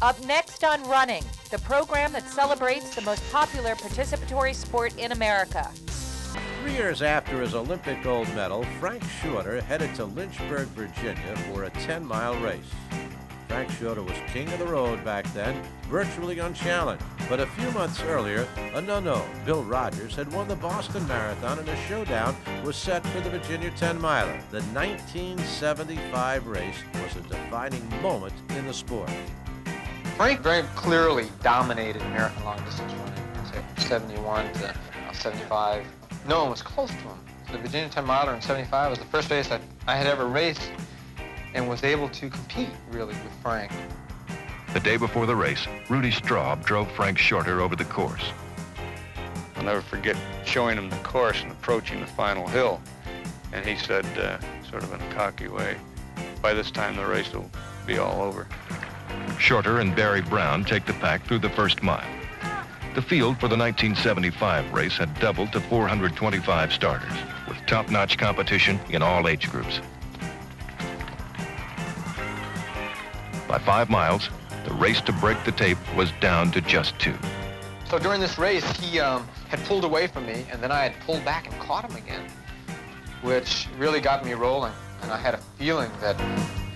Up next on Running, the program that celebrates the most popular participatory sport in America. 3 years after his Olympic gold medal, Frank Shorter headed to Lynchburg, Virginia for a 10-mile race. Frank Shorter was king of the road back then, virtually unchallenged. But a few months earlier, an unknown, Bill Rodgers, had won the Boston Marathon, and a showdown was set for the Virginia 10-miler. The 1975 race was a defining moment in the sport. Frank very clearly dominated marathon long distance running. From 71 to 75. No one was close to him. The Virginia 10-miler in 75 was the first race I had ever raced and was able to compete, really, with Frank. The day before the race, Rudy Straub drove Frank Shorter over the course. I'll never forget showing him the course and approaching the final hill. And he said, sort of in a cocky way, by this time the race will be all over. Shorter and Barry Brown take the pack through the first mile. The field for the 1975 race had doubled to 425 starters, with top-notch competition in all age groups. By 5 miles, the race to break the tape was down to just 2. So during this race, he had pulled away from me, and then I had pulled back and caught him again, which really got me rolling. And I had a feeling that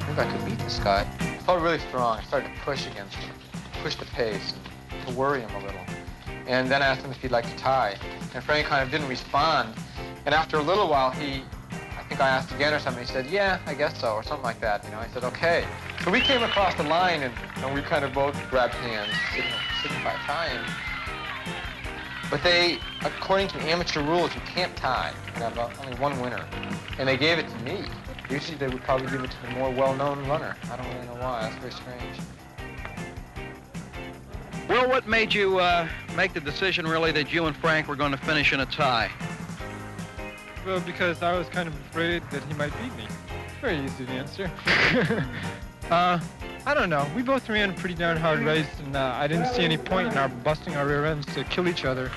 maybe I could beat this guy. I felt really strong. I started to push against him, push the pace, and to worry him a little. And then I asked him if he'd like to tie. And Frank kind of didn't respond. And after a little while, I think I asked again or something. He said, yeah, I guess so, or something like that. I said, okay. So we came across the line, and we kind of both grabbed hands, signify tying. But they, according to amateur rules, you can't tie. You have only one winner. And they gave it to me. Usually they would probably give it to the more well-known runner. I don't really know why. That's very strange. Well, what made you make the decision, really, that you and Frank were going to finish in a tie? Well, because I was kind of afraid that he might beat me. Very easy to answer. I don't know. We both ran a pretty darn hard race, and I didn't see any point in our busting our rear ends to kill each other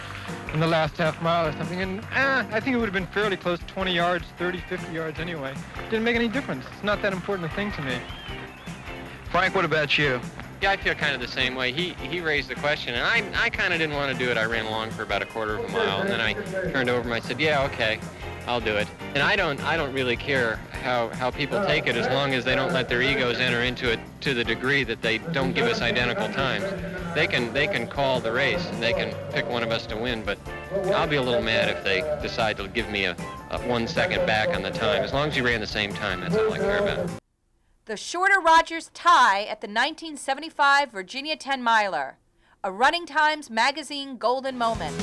in the last half mile or something. And I think it would have been fairly close, 20 yards, 30, 50 yards anyway. Didn't make any difference. It's not that important a thing to me. Frank, what about you? Yeah, I feel kind of the same way. He raised the question, and I kind of didn't want to do it. I ran along for about a quarter of a mile, and then I turned over and I said, yeah, okay, I'll do it. And I don't really care how people take it, as long as they don't let their egos enter into it to the degree that they don't give us identical times. They can call the race, and they can pick one of us to win, but I'll be a little mad if they decide to give me a 1 second back on the time. As long as you ran the same time, that's all I care about. The Shorter-Rodgers tie at the 1975 Virginia 10-miler, a Running Times magazine golden moment.